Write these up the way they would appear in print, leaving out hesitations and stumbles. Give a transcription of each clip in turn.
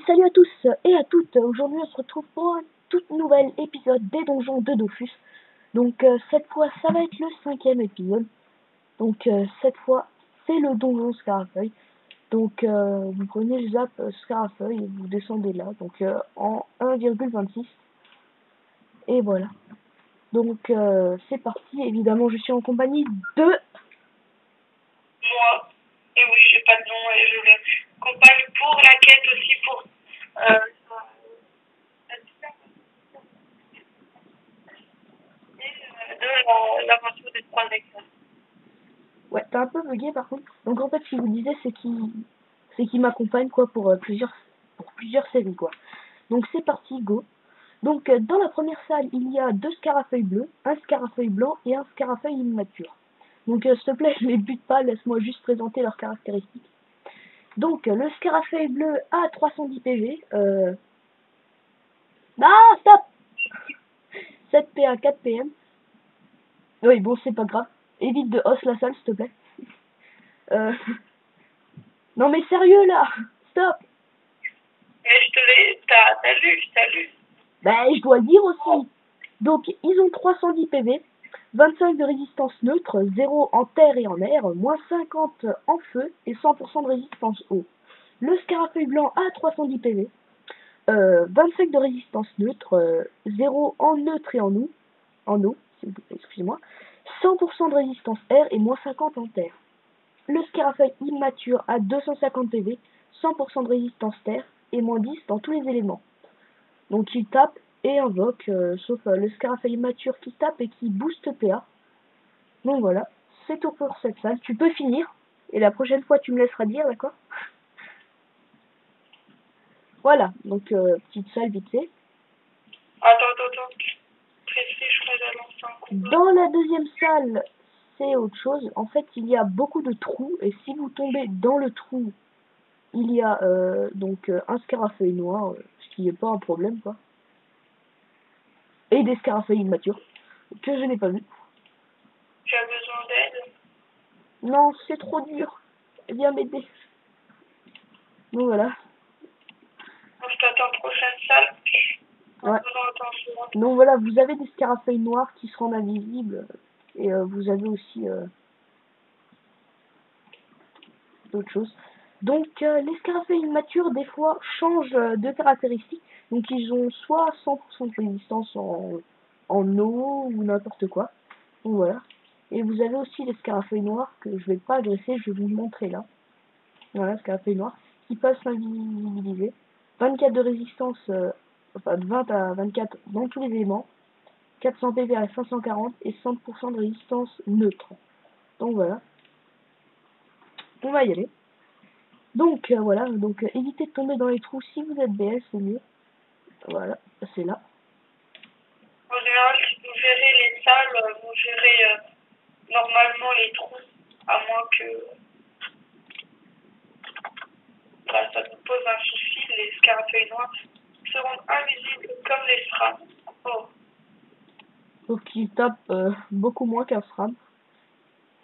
Salut à tous et à toutes. Aujourd'hui on se retrouve pour un tout nouvel épisode des donjons de Dofus. Donc cette fois ça va être le 5e épisode. Donc cette fois c'est le donjon Scarafeuille. Donc vous prenez le zap Scarafeuille et vous descendez là. Donc en 1,26. Et voilà. Donc c'est parti. Évidemment je suis en compagnie de... Moi. Et oui, j'ai pas de nom et je le compagne pour la quête aussi pour de l'aventure des 3 hectares. Ouais, t'as un peu bugué par contre. Donc en fait, ce qu'il vous disait, c'est qu'il m'accompagne quoi pour plusieurs séries quoi. Donc c'est parti, go. Donc dans la première salle, il y a 2 scarafeuilles bleus, un scarafeuille blanc et un scarafeuille immature. Donc s'il te plaît, ne les bute pas, laisse-moi juste présenter leurs caractéristiques. Donc le scarafeuille bleu a 310 PV. Ah, stop 7 PA, 4 PM. Oui, bon, c'est pas grave. Évite de host la salle, s'il te plaît. Non mais sérieux là, stop. Mais je te l'ai. T'as lu. Ben je dois le dire aussi. Donc ils ont 310 PV, 25 de résistance neutre, 0 en terre et en air, moins 50 en feu et 100% de résistance eau. Le scarafeuille blanc a 310 PV, 25 de résistance neutre, 0 en neutre et en eau, excusez-moi, 100% de résistance air et moins 50 en terre. Le scarafeuille immature a 250 PV, 100% de résistance terre et moins 10 dans tous les éléments. Donc il tape et invoque, sauf le scarafeuille immature qui tape et qui booste PA. Donc voilà, c'est tout pour cette salle. Tu peux finir, et la prochaine fois tu me laisseras dire, d'accord? Voilà, donc petite salle vite fait. Attends. Précis, je crois d'aller lancer un coup. Dans la deuxième salle, c'est autre chose. En fait, il y a beaucoup de trous, et si vous tombez dans le trou, il y a donc un scarafeuille noir, ce qui n'est pas un problème, quoi. Et des scarafeuilles immatures, que je n'ai pas vu. Tu as besoin d'aide? Non, c'est trop dur. Viens m'aider. Donc voilà. Moi, je t'attends prochaine salle. Ouais. Donc voilà, vous avez des scarafeuilles noirs qui se rendent invisibles. Et vous avez aussi d'autres choses. Donc les scarafeuilles immatures, des fois, changent de caractéristiques. Donc ils ont soit 100% de résistance en eau ou n'importe quoi. Donc voilà. Et vous avez aussi les scarafeuilles noirs que je vais pas agresser, je vais vous montrer là. Voilà, scarafeuille noir qui passe invisibilisé. 24 de résistance, enfin de 20 à 24 dans tous les éléments. 400 PV à 540 et 100% de résistance neutre. Donc voilà. On va y aller. Donc voilà, donc évitez de tomber dans les trous si vous êtes BL, c'est mieux. Voilà, c'est là. En général, si vous gérez les salles, vous gérez normalement les trous, à moins que ça nous pose un souci. Les scarafeuilles noirs seront invisibles comme les SRAM. Oh. Donc il tape beaucoup moins qu'un SRAM.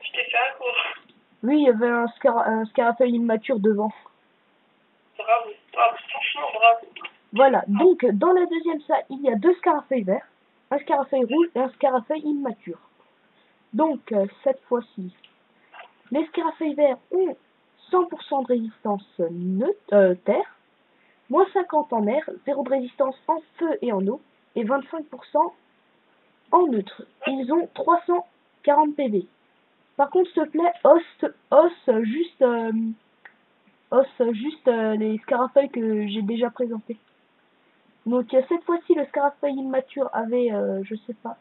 Je t'ai fait un cours. Oui, il y avait un scarafeuille immature devant. Bravo, franchement bravo. Voilà, donc dans la deuxième salle, il y a 2 scarafeuilles verts, un scarafeuille rouge et un scarafeuille immature. Donc cette fois-ci, les scarafeuilles verts ont 100% de résistance neutre, terre, moins 50 en air, 0 de résistance en feu et en eau, et 25% en neutre. Ils ont 340 PV. Par contre, s'il te plaît, osse juste les scarafeuilles que j'ai déjà présentés. Donc cette fois-ci, le scarafeuille immature avait, je sais pas.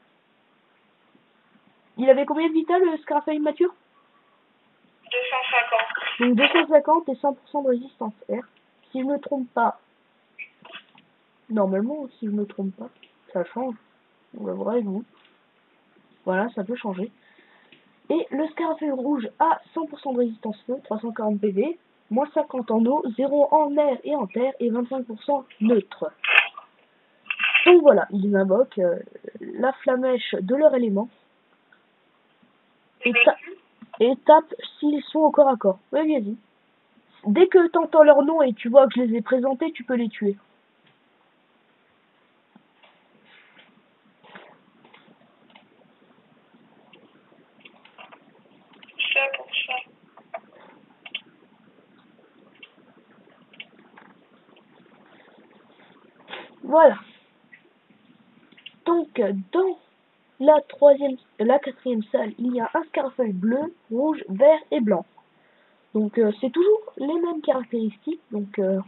Il avait combien de vital, le scarafeuille immature? 250. Donc 250 et 100% de résistance R. Si je me trompe pas, normalement, si je me trompe pas, ça change. On va voir avec vous. Voilà, ça peut changer. Et le scarafeuille rouge a 100% de résistance feu, 340 PV, moins 50 en eau, 0 en air et en terre, et 25% neutre. Donc voilà, ils invoquent la flamèche de leur élément. Et tape s'ils sont au corps à corps. Oui, vas-y. dès que tu entends leur nom et tu vois que je les ai présentés, tu peux les tuer. C'est pour ça. Voilà. Donc, dans la quatrième salle, il y a un scarafeuille bleu, rouge, vert et blanc. Donc, c'est toujours les mêmes caractéristiques. Donc, On n'a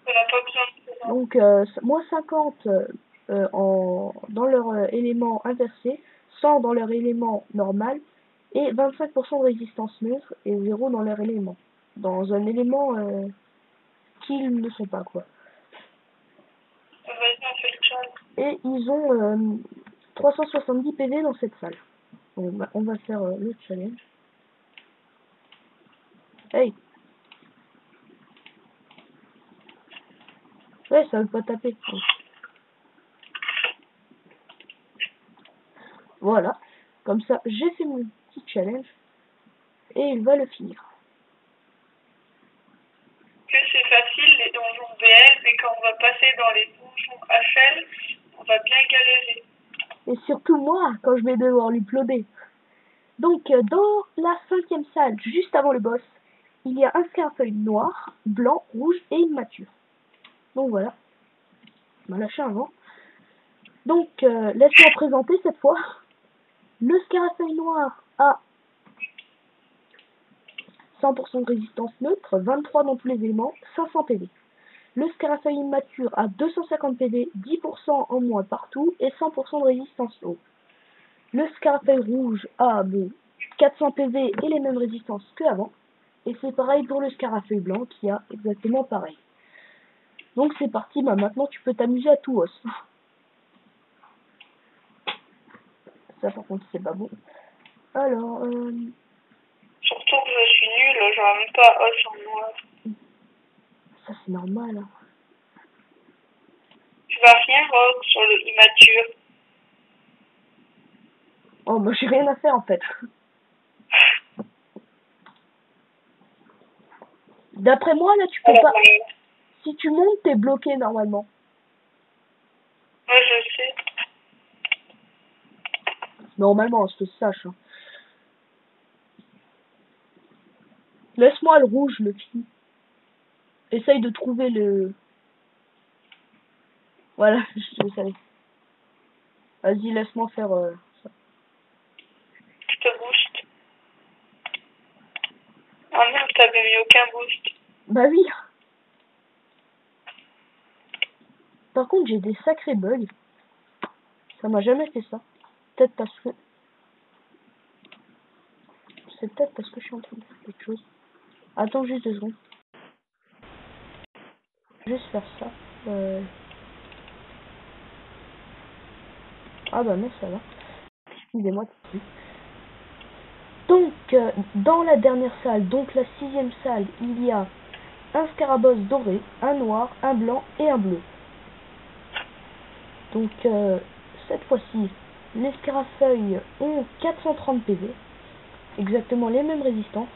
pas besoin de ça. donc moins 50 dans leur élément inversé, 100 dans leur élément normal, et 25% de résistance neutre et 0 dans leur élément. Dans un élément qu'ils ne sont pas, quoi. Vas-y, on fait le challenge. Et ils ont 370 PV dans cette salle. On va faire le challenge. Hey! Ouais, ça veut pas taper. Voilà. Comme ça, j'ai fait mon petit challenge. Et il va le finir. Que c'est facile les donjons BL, mais quand on va passer dans les donjons HL, on va bien galérer. Et surtout moi, quand je vais devoir l'uploader. Donc, dans la 5e salle, juste avant le boss, il y a un scarafeuille noir, blanc, rouge et immature. Donc voilà. On m'a lâché avant. Donc, laisse-moi présenter cette fois. Le scarafeuille noir a 100% de résistance neutre, 23 dans tous les éléments, 500 PV. Le scarafeuille immature a 250 PV, 10% en moins partout et 100% de résistance eau. Le scarafeuille rouge a 400 PV et les mêmes résistances qu'avant. Et c'est pareil pour le scarafeuille blanc qui a exactement pareil. Donc c'est parti, maintenant tu peux t'amuser à tout os. Ça par contre c'est pas bon. Alors, Surtout que je suis nulle, j'aurais même pas os en noir. ça c'est normal. Hein. Tu vas rien rock sur le immature. Oh, moi j'ai rien à faire en fait. D'après moi là tu peux pas. Si tu montes t'es bloqué normalement. Moi je sais. Normalement, je te sache. Hein. Laisse-moi le rouge, le film. Essaye de trouver le... Voilà, je le savais. Vas-y, laisse-moi faire ça. Je te booste. Ah non, t'avais mis aucun boost. Bah oui. Par contre, j'ai des sacrés bugs. Ça m'a jamais fait ça. Peut-être parce que... C'est peut-être parce que je suis en train de faire quelque chose. Attends juste 2 secondes. Juste faire ça. Ah bah non, ça va. Excusez-moi tout de suite. Donc, dans la dernière salle, donc la 6e salle, il y a un scarabosse doré, un noir, un blanc et un bleu. Donc, cette fois-ci, les scarafeuilles ont 430 PV, exactement les mêmes résistances.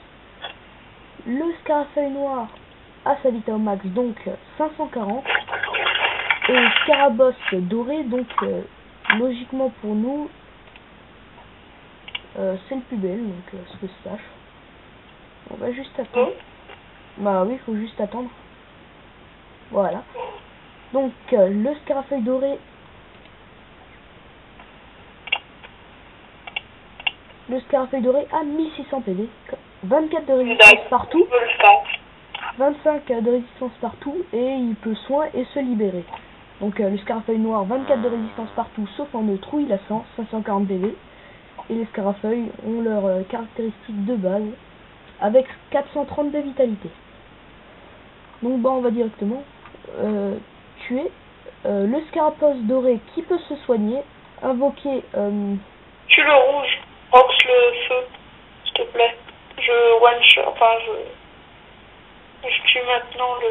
Le scarafeuille noir a sa vita au max, donc 540. Et le scarabosse doré, donc logiquement pour nous, c'est le plus belle, donc ce que je sache. On va juste attendre. Bah oui, il faut juste attendre. Voilà. Donc, le scarafeuille doré. Le scarafeuille doré a 1600 PV. 24 de résistance partout. 25 de résistance partout. Et il peut soin et se libérer. Donc, le scarafeuille noir, 24 de résistance partout, sauf en neutre où il a 100, 540 PV. Et les scarafeuilles ont leurs caractéristiques de base. Avec 430 de vitalité. Donc, bon, on va directement tuer le scarabosse doré qui peut se soigner, invoquer... Tue le rouge, rox le feu, s'il te plaît. Je one shot, enfin je tue maintenant le...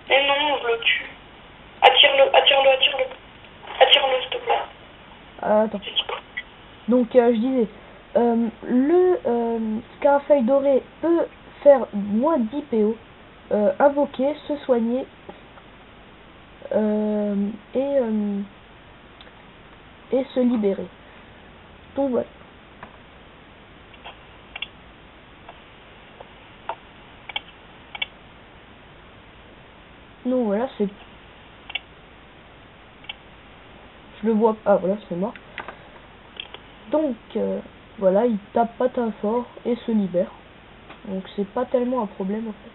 Mais non, je le tue. Attire-le. Attire-le, s'il te plaît. attends. Donc, je disais, Le scarafeuille doré peut faire moins 10 PO, invoquer, se soigner et se libérer. Donc voilà. Donc voilà, c'est... Je le vois... Ah voilà, c'est mort. Donc voilà, il tape pas très fort et se libère. Donc c'est pas tellement un problème en fait.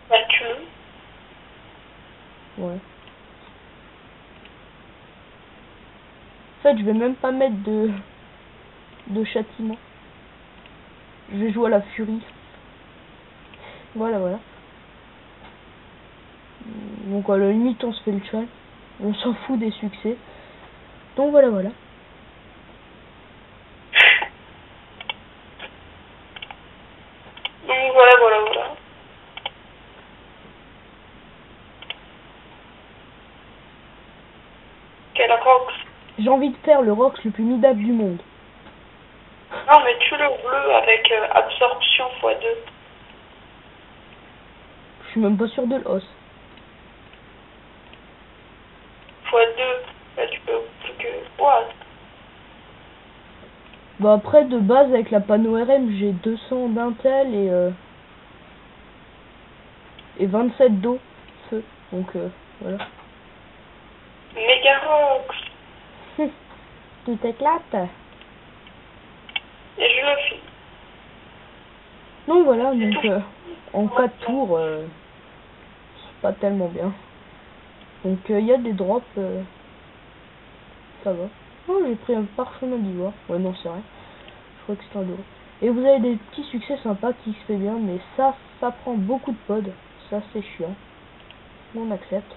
Bah tue-le. Ouais. En fait, je vais même pas mettre de châtiment. Je vais jouer à la furie. Voilà, voilà. Donc à la limite, on se fait le chat. On s'en fout des succès. Donc voilà, voilà. Donc voilà, voilà, voilà. Quel Rox? J'ai envie de faire le Rox le plus midable du monde. Non, mais tue le bleu avec absorption x2. Je suis même pas sûr de l'os. x2. Là, tu peux plus que... What? Bah après, de base, avec la panneau RM, j'ai 200 d'intel et 27 d'eau. Feu. Donc voilà. Méga Rox. Tout éclate. Et je le fais. Donc voilà, donc en 4 tours, c'est pas tellement bien. Donc il y a des drops, ça va. Oh, j'ai pris un parchemin d'ivoire. Ouais, non, c'est vrai. Je crois que c'est un doré. Et vous avez des petits succès sympas qui se fait bien, mais ça prend beaucoup de pods. Ça, c'est chiant. On accepte.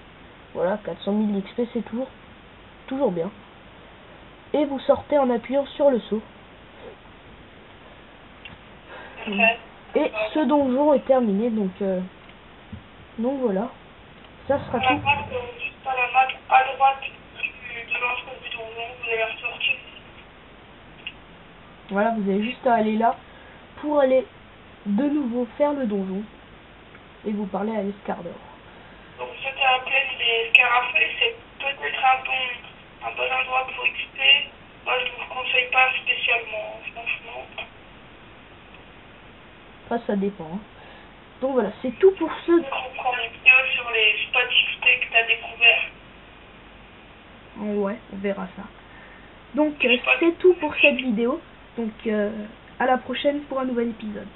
Voilà, 400 000 XP, c'est toujours bien. Et vous sortez en appuyant sur le saut. Et ce donjon est terminé, donc voilà. Ça sera tout. Juste à la map à droite de l'entrée du donjon, vous allez ressortir. Voilà, vous avez juste à aller là pour aller de nouveau faire le donjon et vous parler à l'escardeur. Donc c'était appelé les scarafeuilles, c'est peut-être un bon endroit pour XP. Moi je vous conseille pas spécialement, franchement. Enfin, ça dépend. Hein. Donc voilà, c'est tout pour ce... On prend une vidéo sur les spots XP que tu as découvert. Ouais, on verra ça. Donc c'est tout pour cette vidéo. Donc à la prochaine pour un nouvel épisode.